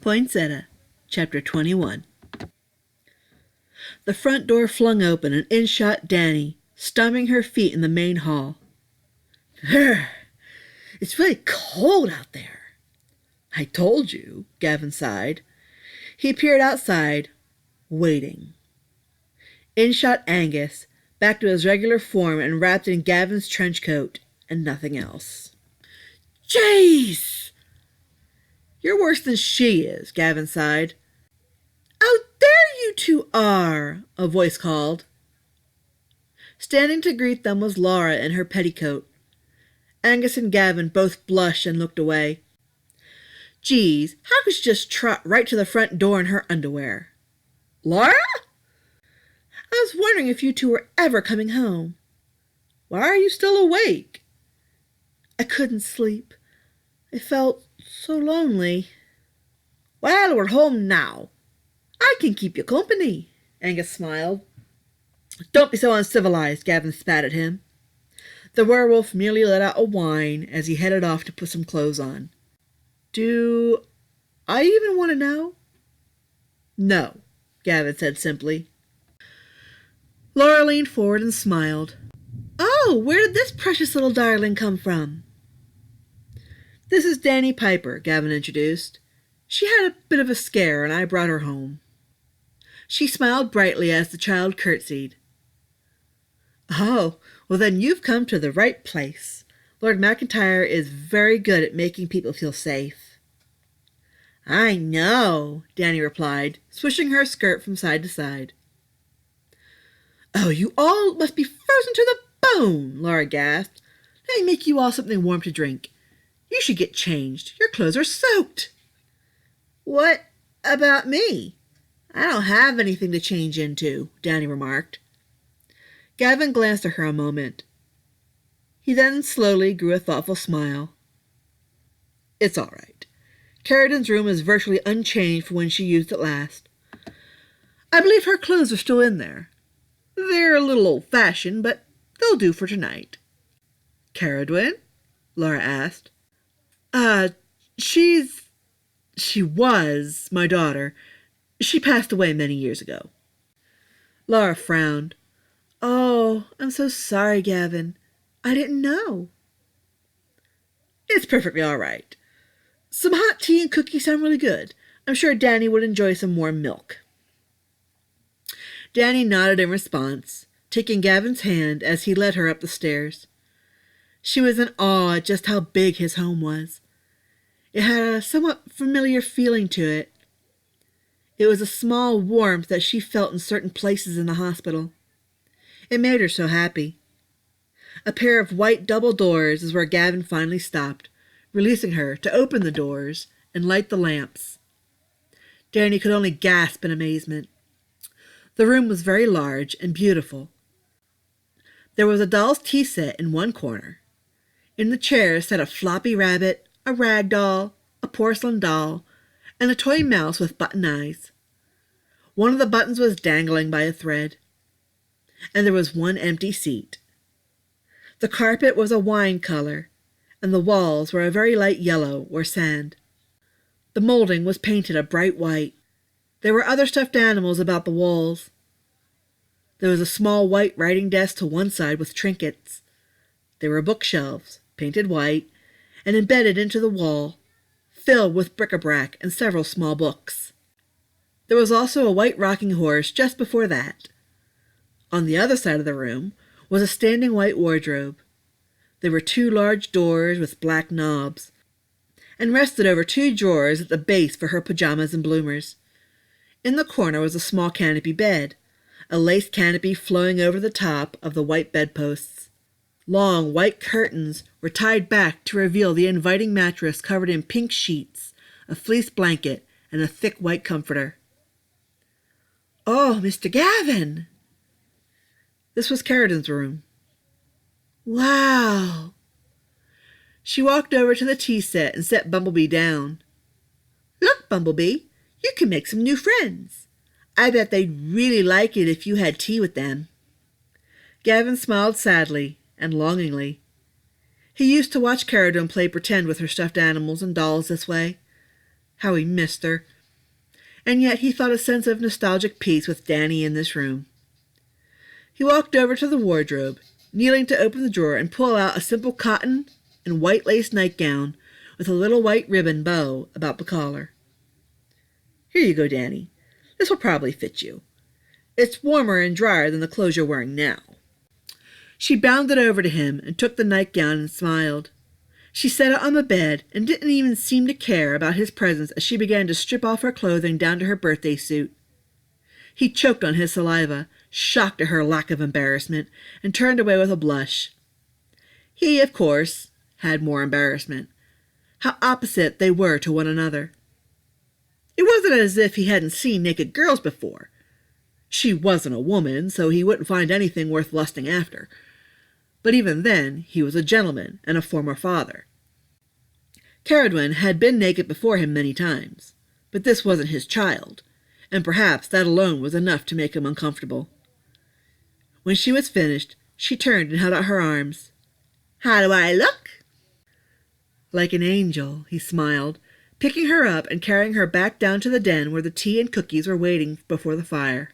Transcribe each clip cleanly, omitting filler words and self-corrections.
Poinsettia, Chapter 21. The front door flung open and in shot Danny, stomping her feet in the main hall. It's really cold out there. I told you, Gavin sighed. He peered outside, waiting. In shot Angus, back to his regular form and wrapped in Gavin's trench coat and nothing else. Jeez! You're worse than she is, Gavin sighed. How dare you two are, a voice called. Standing to greet them was Laura in her petticoat. Angus and Gavin both blushed and looked away. Geez, how could she just trot right to the front door in her underwear? Laura? I was wondering if you two were ever coming home. Why are you still awake? I couldn't sleep. I felt so lonely. Well, we're home now. I can keep you company, Angus smiled. Don't be so uncivilized, Gavin spat at him. The werewolf merely let out a whine as he headed off to put some clothes on. Do I even want to know? No, Gavin said simply. Laura leaned forward and smiled. Oh, where did this precious little darling come from? This is Danny Piper, Gavin introduced. She had a bit of a scare, and I brought her home. She smiled brightly as the child curtsied. Oh, well then you've come to the right place. Lord McIntyre is very good at making people feel safe. I know, Danny replied, swishing her skirt from side to side. Oh, you all must be frozen to the bone, Laura gasped. Let me make you all something warm to drink. You should get changed. Your clothes are soaked. What about me? I don't have anything to change into, Danny remarked. Gavin glanced at her a moment. He then slowly grew a thoughtful smile. It's all right. Carradon's room is virtually unchanged from when she used it last. I believe her clothes are still in there. They're a little old-fashioned, but they'll do for tonight. Caradwin? Laura asked. She was my daughter. She passed away many years ago. Laura frowned. Oh, I'm so sorry, Gavin. I didn't know. It's perfectly all right. Some hot tea and cookies sound really good. I'm sure Danny would enjoy some warm milk. Danny nodded in response, taking Gavin's hand as he led her up the stairs. She was in awe at just how big his home was. It had a somewhat familiar feeling to it. It was a small warmth that she felt in certain places in the hospital. It made her so happy. A pair of white double doors is where Gavin finally stopped, releasing her to open the doors and light the lamps. Danny could only gasp in amazement. The room was very large and beautiful. There was a doll's tea set in one corner. In the chairs sat a floppy rabbit, a rag doll, a porcelain doll, and a toy mouse with button eyes. One of the buttons was dangling by a thread. And there was one empty seat. The carpet was a wine color, and the walls were a very light yellow or sand. The molding was painted a bright white. There were other stuffed animals about the walls. There was a small white writing desk to one side with trinkets. There were bookshelves, painted white, and embedded into the wall, filled with bric-a-brac and several small books. There was also a white rocking horse just before that. On the other side of the room was a standing white wardrobe. There were 2 large doors with black knobs, and rested over 2 drawers at the base for her pajamas and bloomers. In the corner was a small canopy bed, a lace canopy flowing over the top of the white bedposts. Long white curtains were tied back to reveal the inviting mattress covered in pink sheets, a fleece blanket, and a thick white comforter. Oh, Mr. Gavin! This was Carradon's room. Wow! She walked over to the tea set and set Bumblebee down. Look, Bumblebee, you can make some new friends. I bet they'd really like it if you had tea with them. Gavin smiled sadly and longingly. He used to watch Caradon play pretend with her stuffed animals and dolls this way. How he missed her. and yet he felt a sense of nostalgic peace with Danny in this room. He walked over to the wardrobe, kneeling to open the drawer and pull out a simple cotton and white lace nightgown with a little white ribbon bow about the collar. "Here you go, Danny. This will probably fit you. It's warmer and drier than the clothes you're wearing now." She bounded over to him and took the nightgown and smiled. She set it on the bed and didn't even seem to care about his presence as she began to strip off her clothing down to her birthday suit. He choked on his saliva, shocked at her lack of embarrassment, and turned away with a blush. He, of course, had more embarrassment. How opposite they were to one another. It wasn't as if he hadn't seen naked girls before. She wasn't a woman, so he wouldn't find anything worth lusting after. But even then, he was a gentleman and a former father. Karasu had been naked before him many times, but this wasn't his child, and perhaps that alone was enough to make him uncomfortable. When she was finished, she turned and held out her arms. "How do I look?" "Like an angel," he smiled, picking her up and carrying her back down to the den where the tea and cookies were waiting before the fire.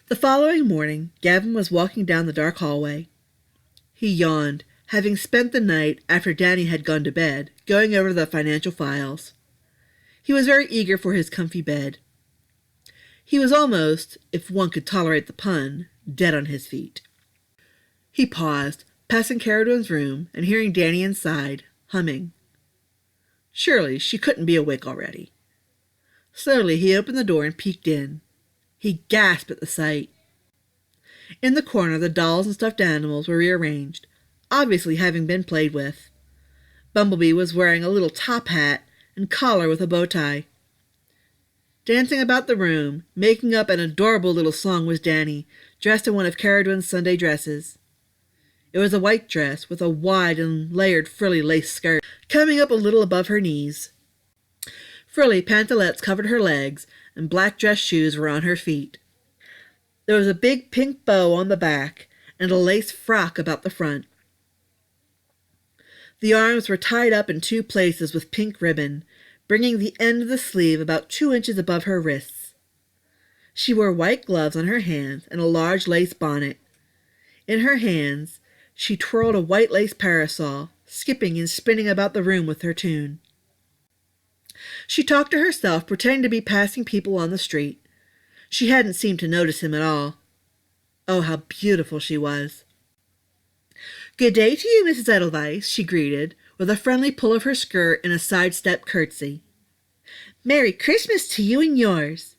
The following morning, Gavin was walking down the dark hallway. He yawned, having spent the night, after Danny had gone to bed, going over the financial files. He was very eager for his comfy bed. He was almost, if one could tolerate the pun, dead on his feet. He paused, passing Karasu's room and hearing Danny inside, humming. Surely she couldn't be awake already. Slowly he opened the door and peeked in. He gasped at the sight. In the corner, the dolls and stuffed animals were rearranged, obviously having been played with. Bumblebee was wearing a little top hat and collar with a bow tie. Dancing about the room, making up an adorable little song, was Danny, dressed in one of Karasu's Sunday dresses. It was a white dress with a wide and layered frilly lace skirt, coming up a little above her knees. Frilly pantalettes covered her legs, and black dress shoes were on her feet. There was a big pink bow on the back, and a lace frock about the front. The arms were tied up in 2 places with pink ribbon, bringing the end of the sleeve about 2 inches above her wrists. She wore white gloves on her hands and a large lace bonnet. In her hands, she twirled a white lace parasol, skipping and spinning about the room with her tune. She talked to herself, pretending to be passing people on the street. She hadn't seemed to notice him at all. Oh, how beautiful she was. "Good day to you, Mrs. Edelweiss," she greeted, with a friendly pull of her skirt and a sidestep curtsy. "Merry Christmas to you and yours."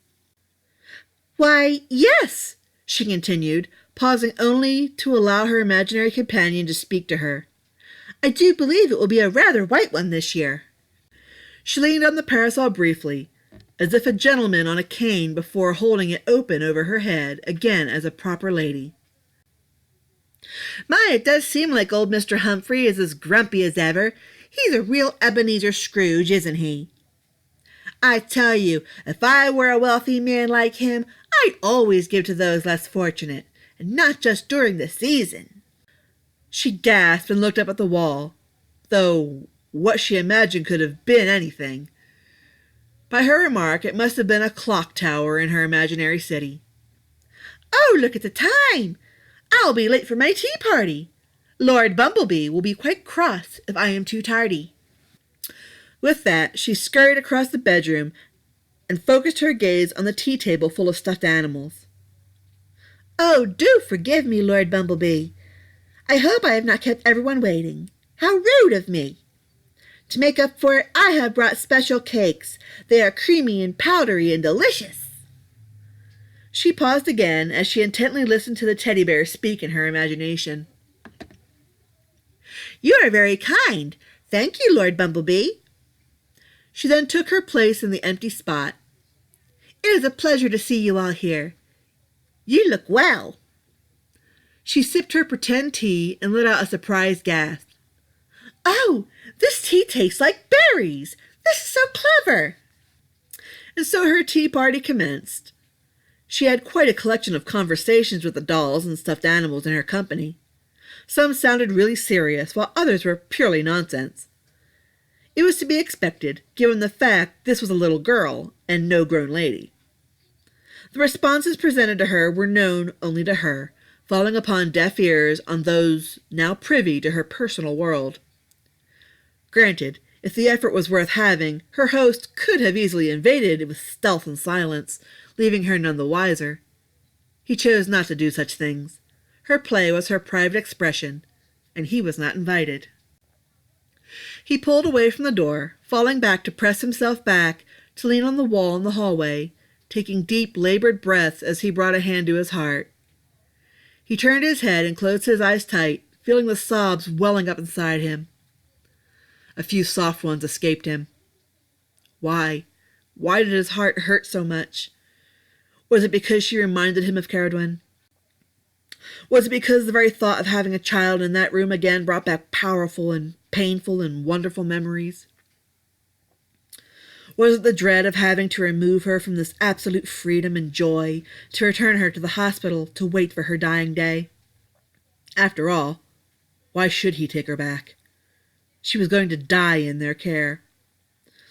"Why, yes," she continued, pausing only to allow her imaginary companion to speak to her. "I do believe it will be a rather white one this year." She leaned on the parasol briefly, as if a gentleman on a cane, before holding it open over her head again as a proper lady. "My, it does seem like old Mr. Humphrey is as grumpy as ever. He's a real Ebenezer Scrooge, isn't he? I tell you, if I were a wealthy man like him, I'd always give to those less fortunate, and not just during the season." She gasped and looked up at the wall, though what she imagined could have been anything. By her remark, it must have been a clock tower in her imaginary city. "Oh, look at the time! I'll be late for my tea party. Lord Bumblebee will be quite cross if I am too tardy." With that, she scurried across the bedroom and focused her gaze on the tea table full of stuffed animals. "Oh, do forgive me, Lord Bumblebee. I hope I have not kept everyone waiting. How rude of me! To make up for it, I have brought special cakes. They are creamy and powdery and delicious." She paused again as she intently listened to the teddy bear speak in her imagination. "You are very kind. Thank you, Lord Bumblebee." She then took her place in the empty spot. "It is a pleasure to see you all here. You look well." She sipped her pretend tea and let out a surprised gasp. "Oh, this tea tastes like berries. This is so clever." And so her tea party commenced. She had quite a collection of conversations with the dolls and stuffed animals in her company. Some sounded really serious, while others were purely nonsense. It was to be expected, given the fact this was a little girl and no grown lady. The responses presented to her were known only to her, falling upon deaf ears on those now privy to her personal world. Granted, if the effort was worth having, her host could have easily invaded it with stealth and silence, leaving her none the wiser. He chose not to do such things. Her play was her private expression, and he was not invited. He pulled away from the door, falling back to press himself back to lean on the wall in the hallway, taking deep, labored breaths as he brought a hand to his heart. He turned his head and closed his eyes tight, feeling the sobs welling up inside him. A few soft ones escaped him. Why? Why did his heart hurt so much? Was it because she reminded him of Caradwen? Was it because the very thought of having a child in that room again brought back powerful and painful and wonderful memories? Was it the dread of having to remove her from this absolute freedom and joy, to return her to the hospital to wait for her dying day? After all, why should he take her back? She was going to die in their care.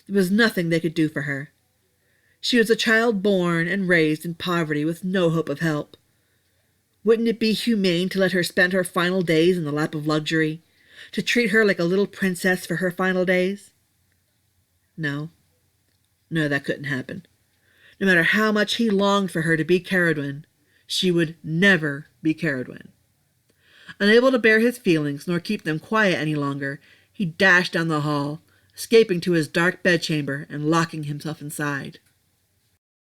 There was nothing they could do for her. She was a child born and raised in poverty with no hope of help. Wouldn't it be humane to let her spend her final days in the lap of luxury, to treat her like a little princess for her final days? No, that couldn't happen. No matter how much he longed for her to be Caradwen, she would never be Caradwen. Unable to bear his feelings nor keep them quiet any longer, he dashed down the hall, escaping to his dark bedchamber and locking himself inside.